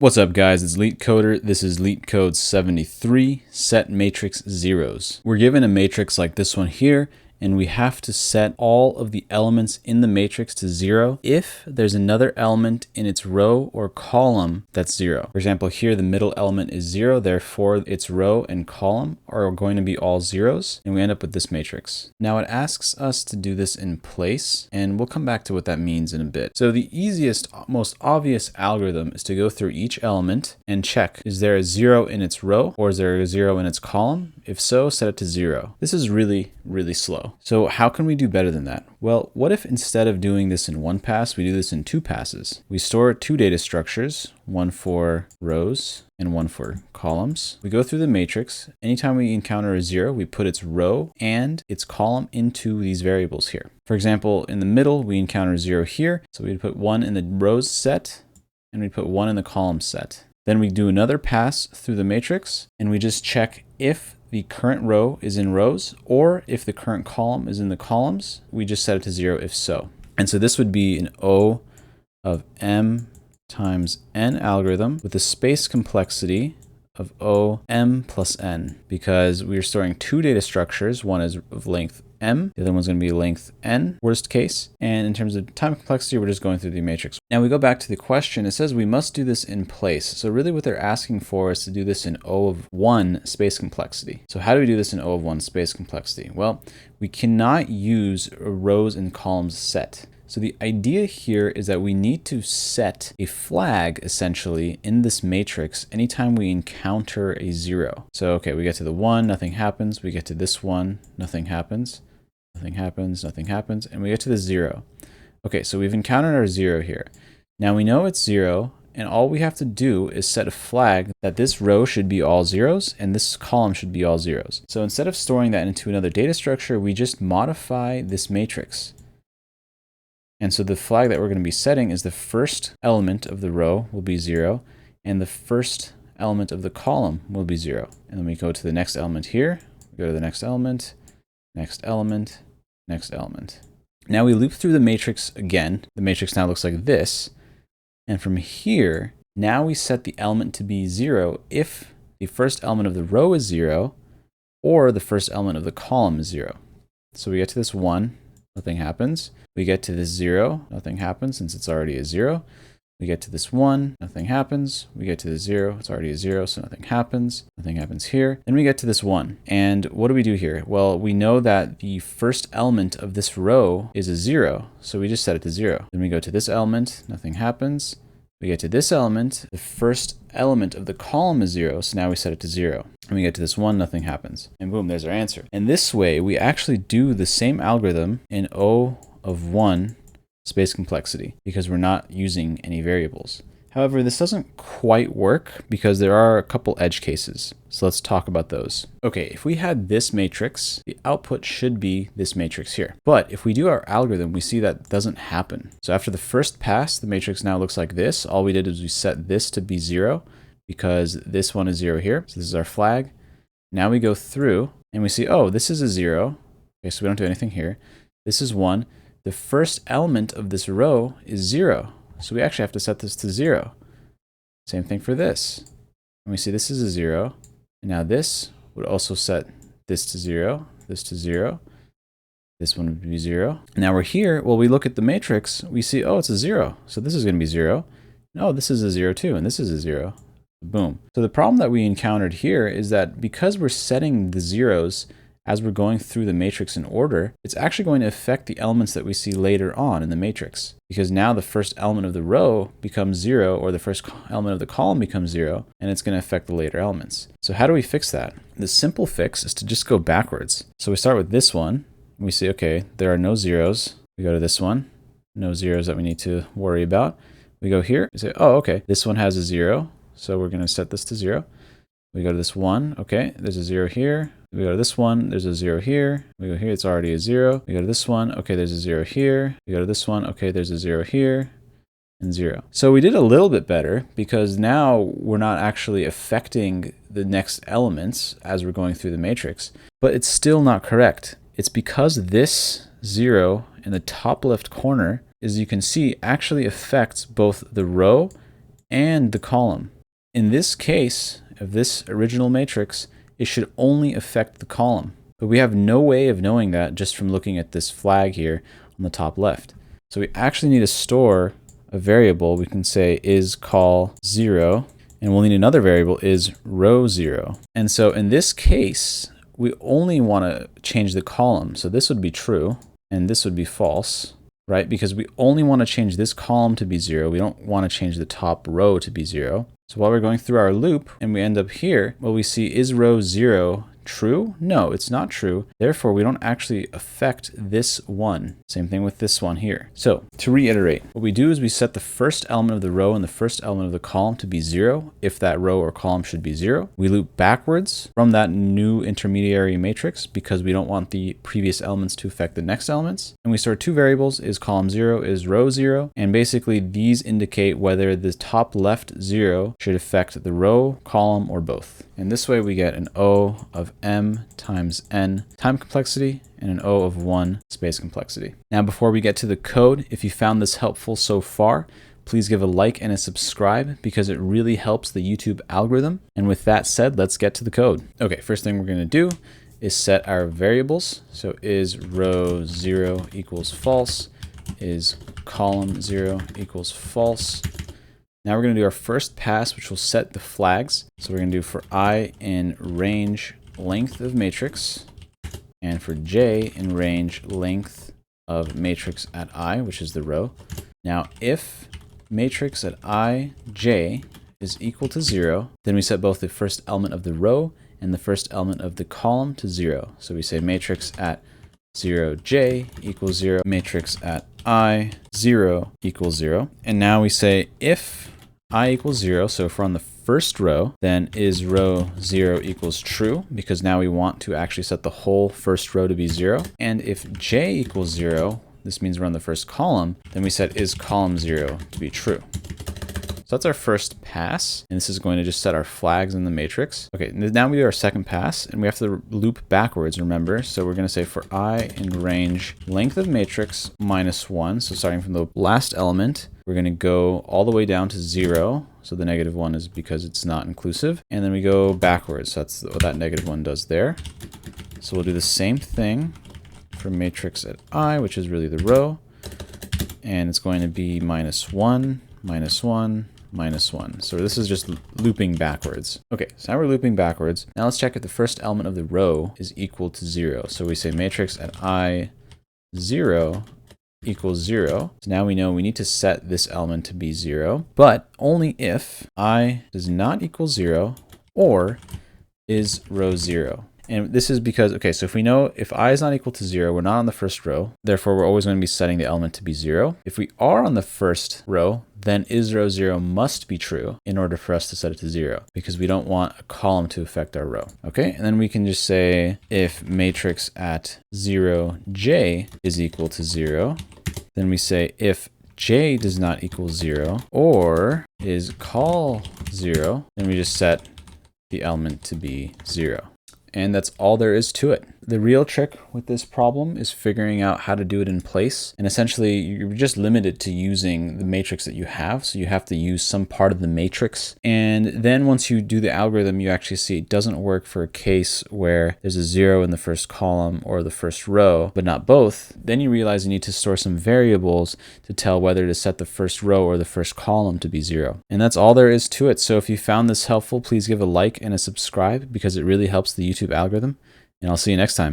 What's up, guys? It's LeetCoder. This is LeetCode 73, Set Matrix Zeroes. We're given a matrix like this one here, and we have to set all of the elements in the matrix to 0 if there's another element in its row or column that's 0. For example, here the middle element is 0, therefore its row and column are going to be all zeros, and we end up with this matrix. Now it asks us to do this in place, and we'll come back to what that means in a bit. So the easiest, most obvious algorithm is to go through each element and check, is there a 0 in its row or is there a 0 in its column? If so, set it to 0. This is really slow. So how can we do better than that? Well, what if instead of doing this in one pass, we do this in 2 passes? We store 2 data structures, one for rows and one for columns. We go through the matrix. Anytime we encounter a 0, we put its row and its column into these variables here. For example, in the middle, we encounter 0 here. So we'd put 1 in the rows set and we put 1 in the column set. Then we do another pass through the matrix and we just check if the current row is in rows, or if the current column is in the columns, we just set it to 0 if so. And so this would be an O of M times N algorithm with a space complexity of O M plus N, because we are storing 2 data structures. One is of length M, the other one's going to be length N, worst case. And in terms of time complexity, we're just going through the matrix. Now we go back to the question. It says we must do this in place. So really what they're asking for is to do this in O of 1 space complexity. So how do we do this in O of 1 space complexity? Well, we cannot use a rows and columns set. So the idea here is that we need to set a flag essentially in this matrix anytime we encounter a 0. So okay, we get to the 1, nothing happens. We get to this one, nothing happens. Nothing happens, nothing happens, and we get to the 0. Okay, so we've encountered our 0 here. Now we know it's 0, and all we have to do is set a flag that this row should be all zeros and this column should be all zeros. So instead of storing that into another data structure, we just modify this matrix. And so the flag that we're going to be setting is the first element of the row will be 0, and the first element of the column will be 0. And then we go to the next element here, we go to the next element, next element, next element. Now we loop through the matrix again. The matrix now looks like this. And from here, now we set the element to be 0 if the first element of the row is 0 or the first element of the column is 0. So we get to this 1, nothing happens. We get to this 0, nothing happens since it's already a 0. We get to this 1, nothing happens. We get to the 0, it's already a 0, so nothing happens. Nothing happens here. Then we get to this 1. And what do we do here? Well, we know that the first element of this row is a 0, so we just set it to 0. Then we go to this element, nothing happens. We get to this element, the first element of the column is 0, so now we set it to 0. And we get to this 1, nothing happens. And boom, there's our answer. And this way, we actually do the same algorithm in O of 1 space complexity because we're not using any variables. However, this doesn't quite work because there are a couple edge cases. So let's talk about those. Okay, if we had this matrix, the output should be this matrix here. But if we do our algorithm, we see that doesn't happen. So after the first pass, the matrix now looks like this. All we did is we set this to be 0 because this one is 0 here. So this is our flag. Now we go through and we see, oh, this is a 0. Okay, so we don't do anything here. This is 1. The first element of this row is 0. So we actually have to set this to 0. Same thing for this. And we see this is a 0. And now this would also set this to 0, this to 0. This one would be 0. Now we're here. Well, we look at the matrix. We see, oh, it's a 0. So this is going to be 0. No, this is a 0 too. And this is a 0. Boom. So the problem that we encountered here is that because we're setting the zeros as we're going through the matrix in order, it's actually going to affect the elements that we see later on in the matrix. Because now the first element of the row becomes 0, or the first element of the column becomes 0, and it's going to affect the later elements. So how do we fix that? The simple fix is to just go backwards. So we start with this one, and we see, okay, there are no zeros. We go to this one, no zeros that we need to worry about. We go here, we say, oh, okay, this one has a 0, so we're going to set this to 0. We go to this 1, okay, there's a 0 here. We go to this one, there's a 0 here. We go here, it's already a 0. We go to this one, okay, there's a 0 here. We go to this one, okay, there's a 0 here, and 0. So we did a little bit better because now we're not actually affecting the next elements as we're going through the matrix, but it's still not correct. It's because this 0 in the top left corner, as you can see, actually affects both the row and the column. In this case of this original matrix, it should only affect the column. But we have no way of knowing that just from looking at this flag here on the top left. So we actually need to store a variable. We can say is col 0, and we'll need another variable is row 0. And so in this case, we only want to change the column. So this would be true, and this would be false, right? Because we only want to change this column to be 0. We don't want to change the top row to be 0. So while we're going through our loop and we end up here, well, we see is row 0 true? No, it's not true. Therefore, we don't actually affect this one. Same thing with this one here. So to reiterate, what we do is we set the first element of the row and the first element of the column to be 0 if that row or column should be 0. We loop backwards from that new intermediary matrix because we don't want the previous elements to affect the next elements. And we store two variables, is column 0, is row 0. And basically these indicate whether the top left 0 should affect the row, column, or both. And this way we get an O of m times n time complexity and an O of 1 space complexity. Now, before we get to the code, if you found this helpful so far, please give a like and a subscribe because it really helps the YouTube algorithm. And with that said, let's get to the code. Okay, first thing we're going to do is set our variables. So is row 0 equals false, is column 0 equals false. Now we're going to do our first pass, which will set the flags. So we're going to do for I in range length of matrix, and for j in range length of matrix at I, which is the row. Now if matrix at I, j is equal to 0, then we set both the first element of the row and the first element of the column to 0. So we say matrix at 0j equals 0, matrix at I 0 equals 0. And now we say if I equals 0, so if we're on the first row, then is row 0 equals true, because now we want to actually set the whole first row to be 0. And if j equals 0, this means we're on the first column, then we set is column 0 to be true. So that's our first pass, and this is going to just set our flags in the matrix. Okay, now we do our second pass, and we have to loop backwards, remember? So we're going to say for I in range length of matrix minus 1, so starting from the last element, we're going to go all the way down to 0. So the negative 1 is because it's not inclusive. And then we go backwards. So that's what that negative 1 does there. So we'll do the same thing for matrix at I, which is really the row. And it's going to be minus 1, minus 1, minus 1. So this is just looping backwards. Okay, so now we're looping backwards. Now let's check if the first element of the row is equal to 0. So we say matrix at I 0 equals 0. So now we know we need to set this element to be 0, but only if I does not equal 0 or is row 0. And this is because, okay, so if we know if I is not equal to 0, we're not on the first row. Therefore, we're always going to be setting the element to be 0. If we are on the first row, then is row 0 must be true in order for us to set it to 0, because we don't want a column to affect our row. Okay, and then we can just say if matrix at 0j is equal to 0, then we say if j does not equal 0 or is col 0, then we just set the element to be 0. And that's all there is to it. The real trick with this problem is figuring out how to do it in place. And essentially, you're just limited to using the matrix that you have. So you have to use some part of the matrix. And then once you do the algorithm, you actually see it doesn't work for a case where there's a 0 in the first column or the first row, but not both. Then you realize you need to store some variables to tell whether to set the first row or the first column to be 0. And that's all there is to it. So if you found this helpful, please give a like and a subscribe because it really helps the YouTube algorithm. And I'll see you next time.